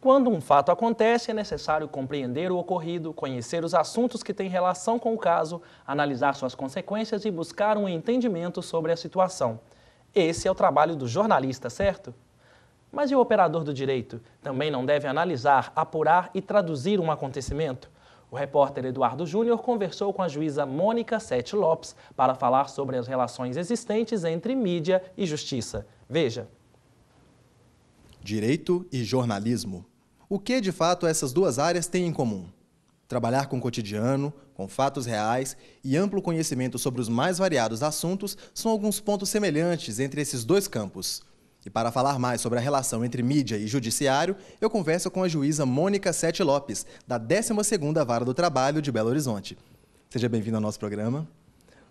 Quando um fato acontece, é necessário compreender o ocorrido, conhecer os assuntos que têm relação com o caso, analisar suas consequências e buscar um entendimento sobre a situação. Esse é o trabalho do jornalista, certo? Mas e o operador do direito? Também não deve analisar, apurar e traduzir um acontecimento? O repórter Eduardo Júnior conversou com a juíza Mônica Sete Lopes para falar sobre as relações existentes entre mídia e justiça. Veja. Direito e jornalismo. O que, de fato, essas duas áreas têm em comum? Trabalhar com o cotidiano, com fatos reais e amplo conhecimento sobre os mais variados assuntos são alguns pontos semelhantes entre esses dois campos. E para falar mais sobre a relação entre mídia e judiciário, eu converso com a juíza Mônica Sete Lopes, da 12ª Vara do Trabalho de Belo Horizonte. Seja bem-vinda ao nosso programa.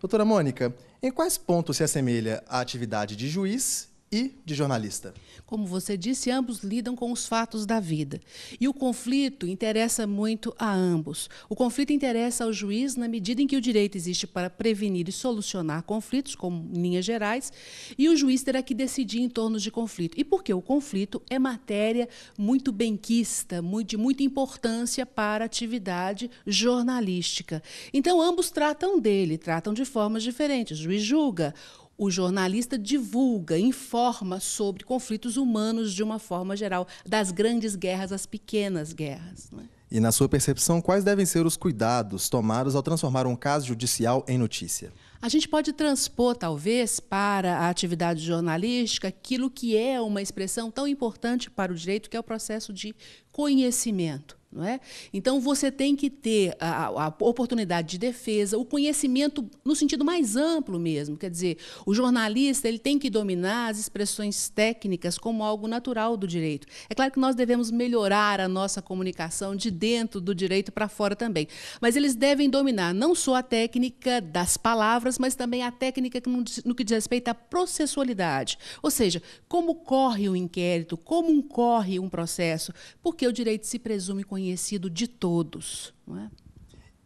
Doutora Mônica, em quais pontos se assemelha a atividade de juiz e de jornalista? Como você disse, ambos lidam com os fatos da vida. E o conflito interessa muito a ambos. O conflito interessa ao juiz na medida em que o direito existe para prevenir e solucionar conflitos, como em linhas gerais, e o juiz terá que decidir em torno de conflito. E porque o conflito é matéria muito benquista, de muita importância para a atividade jornalística. Então, ambos tratam dele, tratam de formas diferentes. O juiz julga, o jornalista divulga, informa sobre conflitos humanos de uma forma geral, das grandes guerras às pequenas guerras. Não é? E, na sua percepção, quais devem ser os cuidados tomados ao transformar um caso judicial em notícia? A gente pode transpor, talvez, para a atividade jornalística aquilo que é uma expressão tão importante para o direito, que é o processo de conhecimento. Não é? Então, você tem que ter a oportunidade de defesa, o conhecimento no sentido mais amplo mesmo. Quer dizer, o jornalista ele tem que dominar as expressões técnicas como algo natural do direito. É claro que nós devemos melhorar a nossa comunicação de dentro do direito para fora também. Mas eles devem dominar não só a técnica das palavras, mas também a técnica no que diz respeito à processualidade. Ou seja, como corre o inquérito, como corre um processo, porque o direito se presume conhecido de todos. Não é?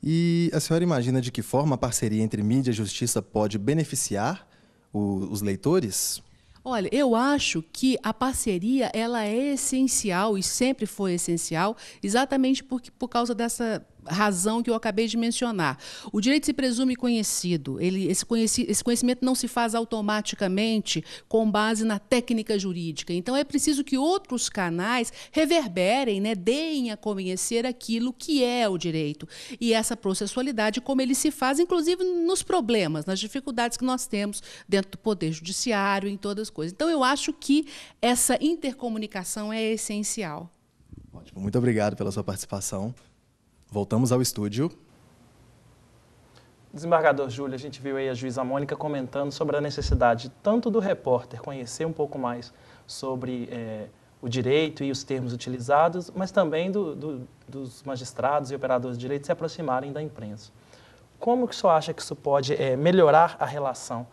E a senhora imagina de que forma a parceria entre mídia e justiça pode beneficiar os leitores? Olha, eu acho que a parceria ela é essencial e sempre foi essencial, exatamente por causa dessa razão que eu acabei de mencionar. O direito se presume conhecido. Esse conhecimento não se faz automaticamente com base na técnica jurídica. Então, é preciso que outros canais reverberem, né, deem a conhecer aquilo que é o direito. E essa processualidade, como ele se faz, inclusive nos problemas, nas dificuldades que nós temos dentro do Poder Judiciário, em todas as coisas. Então, eu acho que essa intercomunicação é essencial. Ótimo. Muito obrigado pela sua participação. Voltamos ao estúdio. Desembargador Júlio, a gente viu aí a juíza Mônica comentando sobre a necessidade tanto do repórter conhecer um pouco mais sobre o direito e os termos utilizados, mas também dos magistrados e operadores de direito se aproximarem da imprensa. Como que o senhor acha que isso pode melhorar a relação,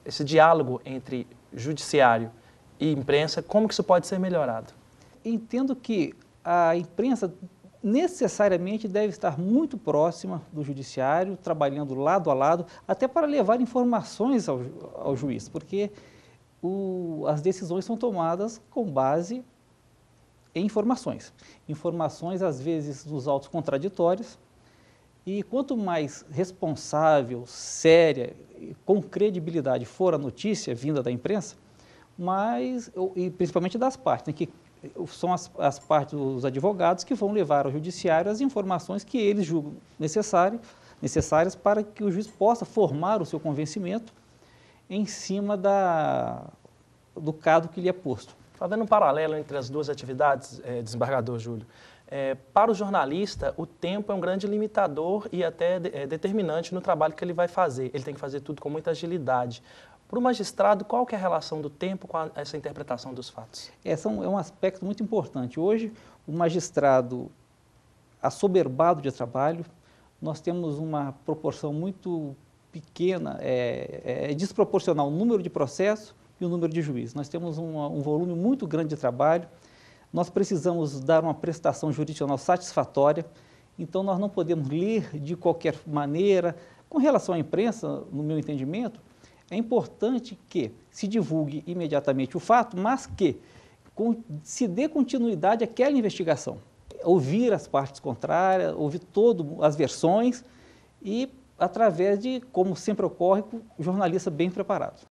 esse diálogo entre judiciário e imprensa, como que isso pode ser melhorado? Entendo que a imprensa necessariamente deve estar muito próxima do judiciário, trabalhando lado a lado, até para levar informações ao juiz, porque as decisões são tomadas com base em informações. Informações, às vezes, dos autos contraditórios, e quanto mais responsável, séria, com credibilidade for a notícia vinda da imprensa, e principalmente das partes, né, que são as partes dos advogados que vão levar ao judiciário as informações que eles julgam necessárias para que o juiz possa formar o seu convencimento em cima do caso que lhe é posto. Fazendo um paralelo entre as duas atividades, desembargador Júlio, para o jornalista, o tempo é um grande limitador e até determinante no trabalho que ele vai fazer. Ele tem que fazer tudo com muita agilidade. Para o magistrado, qual que é a relação do tempo com essa interpretação dos fatos? É um aspecto muito importante. Hoje, o magistrado assoberbado de trabalho, nós temos uma proporção muito pequena, é desproporcional o número de processos e o número de juízes. Nós temos um volume muito grande de trabalho, nós precisamos dar uma prestação jurisdicional satisfatória, então nós não podemos ler de qualquer maneira. Com relação à imprensa, no meu entendimento, é importante que se divulgue imediatamente o fato, mas que se dê continuidade àquela investigação. Ouvir as partes contrárias, ouvir todas as versões e através de, como sempre ocorre, o jornalista bem preparado.